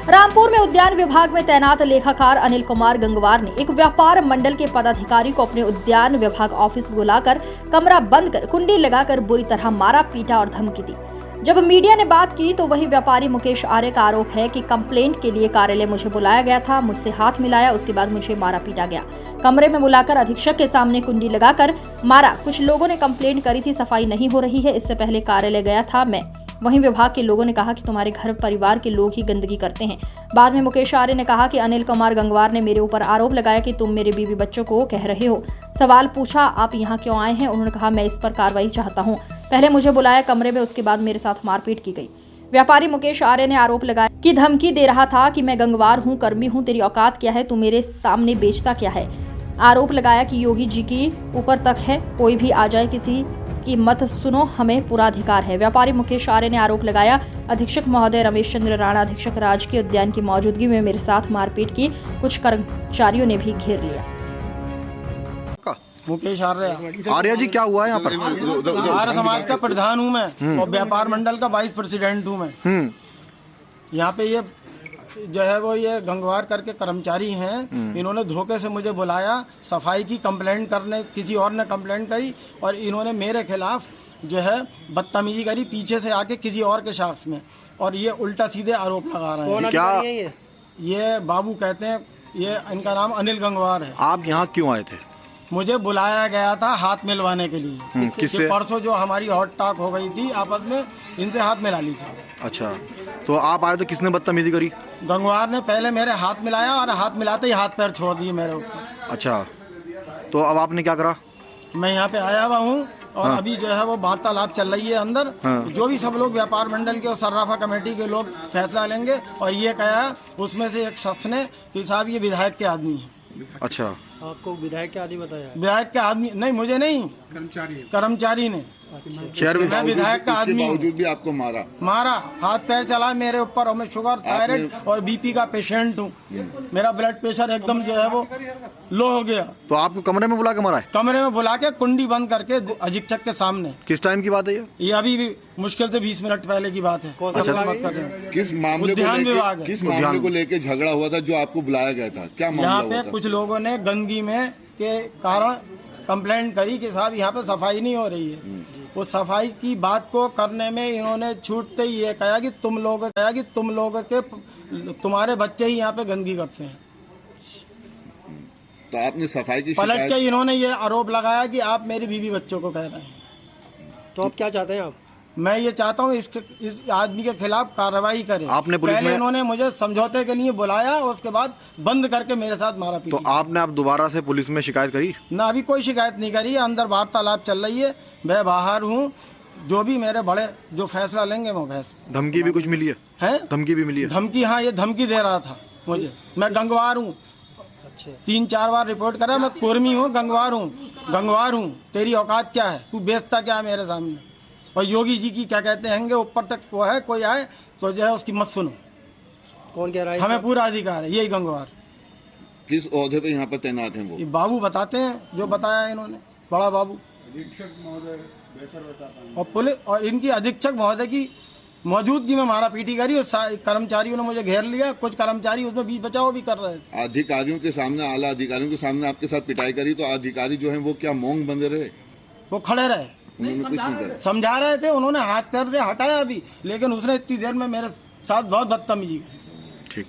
रामपुर में उद्यान विभाग में तैनात लेखाकार अनिल कुमार गंगवार ने एक व्यापार मंडल के पदाधिकारी को अपने उद्यान विभाग ऑफिस बुलाकर कमरा बंद कर कुंडी लगाकर बुरी तरह मारा, पीटा और धमकी दी। जब मीडिया ने बात की तो वही व्यापारी मुकेश आर्य का आरोप है कि कंप्लेंट के लिए कार्यालय मुझे बुलाया गया था, मुझसे हाथ मिलाया, उसके बाद मुझे मारा पीटा गया। कमरे में बुलाकर अधीक्षक के सामने कुंडी लगाकर मारा। कुछ लोगों ने कंप्लेंट करी थी, सफाई नहीं हो रही है, इससे पहले कार्यालय गया था मैं। वहीं विभाग के लोगों ने कहा कि तुम्हारे घर परिवार के लोग ही गंदगी करते हैं। बाद में मुकेश आर्य ने कहा कि अनिल कुमार गंगवार ने मेरे ऊपर आरोप लगाया कि तुम मेरे बीवी बच्चों को कह रहे हो। सवाल पूछा, आप यहाँ क्यों आए हैं? उन्होंने कहा, मैं इस पर कार्रवाई चाहता हूँ। पहले मुझे बुलाया कमरे में, उसके बाद मेरे साथ मारपीट की गई। व्यापारी मुकेश आर्य ने आरोप लगाया कि धमकी दे रहा था कि मैं गंगवार हूँ, कर्मी हूँ, तेरी औकात क्या है, तू मेरे सामने बेचता क्या है। आरोप लगाया कि योगी जी की ऊपर तक है, कोई भी आ जाए, किसी की मत सुनो, हमें पूरा अधिकार है। व्यापारी मुकेश आर्य ने आरोप लगाया अधीक्षक महोदय रमेश चंद्र राणा, अधीक्षक राजकीय उद्यान की मौजूदगी में मेरे साथ मारपीट की। कुछ कर्मचारियों ने भी घेर लिया। मुकेश आर्य जी, क्या हुआ है यहाँ पर? आर्य समाज का प्रधान हूँ मैं और व्यापार मंडल का वाइस प्रेसिडेंट हूँ मैं। यहाँ पे ये जो है वो ये गंगवार करके कर्मचारी हैं, इन्होंने धोखे से मुझे बुलाया, सफाई की कंप्लेंट करने, किसी और ने कंप्लेंट करी और इन्होंने मेरे खिलाफ जो है बदतमीजी करी पीछे से आके किसी और के शख्स में, और ये उल्टा सीधे आरोप लगा रहे हैं। क्या ये बाबू कहते हैं, ये इनका नाम अनिल गंगवार है। आप यहाँ क्यों आए थे? मुझे बुलाया गया था हाथ मिलवाने के लिए। किससे? परसों जो हमारी हॉट टॉक हो गई थी आपस में, इनसे हाथ मिला ली थी। अच्छा, तो आप आए तो किसने बदतमीजी करी? गंगवार ने पहले मेरे हाथ मिलाया और हाथ मिलाते ही हाथ पैर छोड़ दिए मेरे ऊपर। अच्छा, तो अब आपने क्या करा? मैं यहाँ पे आया हुआ हूँ और अभी जो है वो वार्तालाप चल रही है अंदर। जो भी सब लोग व्यापार मंडल के और सर्राफा कमेटी के लोग फैसला लेंगे। और ये कहा उसमें से एक शख्स ने कि साहब ये विधायक के आदमी है। अच्छा, आपको विधायक के आदमी बताया? विधायक के आदमी नहीं, मुझे नहीं, कर्मचारी ने। शहर मैं विधायक का आदमी हूँ। बावजूद भी आपको मारा, हाथ पैर चला मेरे ऊपर, और मैं शुगर, थायराइड और बीपी का पेशेंट हूँ। मेरा ब्लड प्रेशर एकदम जो है वो लो हो गया। तो आपको कमरे में बुला के मारा है? कमरे में बुला के कुंडी बंद करके अधीक्षक के सामने। किस टाइम की बात है ये? अभी भी मुश्किल से 20 मिनट पहले की बात है। किस मामले को लेके झगड़ा हुआ था जो आपको बुलाया गया था? क्या मामला यहाँ हुआ पे था? कुछ लोगों ने गंदगी में के कारण कंप्लेंट करी कि साहब यहाँ पे सफाई नहीं हो रही है। वो सफाई की बात को करने में इन्होंने छूटते ही ये कहा कि तुम लोग के तुम्हारे बच्चे ही यहाँ पे गंदगी करते हैं। तो आपने सफाई की पलट शिकायत? के इन्होंने ये आरोप लगाया कि आप मेरी बीवी बच्चों को कह रहे हैं। तो आप क्या चाहते हैं? आप? मैं ये चाहता हूँ इस आदमी के खिलाफ कार्रवाई करें। आपने पुलिस पहले में... इन्होंने मुझे समझौते के लिए बुलाया, उसके बाद बंद करके मेरे साथ मारा पीटा। तो आपने आप दोबारा से पुलिस में शिकायत करी? ना, अभी कोई शिकायत नहीं करी। अंदर वार्तालाप चल रही है, मैं बाहर हूँ। जो भी मेरे बड़े जो फैसला लेंगे वो फैसला। धमकी भी कुछ मिली है? धमकी भी मिली है? धमकी, हाँ, ये धमकी दे रहा था मुझे। मैं गंगवार हूँ, 3-4 बार रिपोर्ट करा। मैं कुर्मी हूँ, गंगवार हूँ, तेरी औकात क्या है, तू बेचता क्या है मेरे सामने। और योगी जी की क्या कहते हैं ऊपर तक वो है, कोई आए तो जो है उसकी मत सुनो। कौन कह रहा है? हमें पूरा अधिकार है। यही गंगवार। किस ओहदे पे यहाँ पर तैनात हैं वो? ये बाबू बताते हैं, जो बताया इन्होंने, बड़ा बाबू अधीक्षक महोदय बेहतर बताता। और पुलिस और इनकी अधीक्षक महोदय की मौजूदगी में मारा पीटी करी और कर्मचारियों ने मुझे घेर लिया। कुछ कर्मचारी उसमें बीच बचाव भी कर रहे थे। अधिकारियों के सामने, आला अधिकारियों के सामने आपके साथ पिटाई करी, तो अधिकारी जो हैं वो क्या मौन बंदे रहे? वो खड़े रहे, समझा रहे थे। उन्होंने हाथ पैर से हटाया भी, लेकिन उसने इतनी देर में मेरे साथ बहुत बदतमीजी की।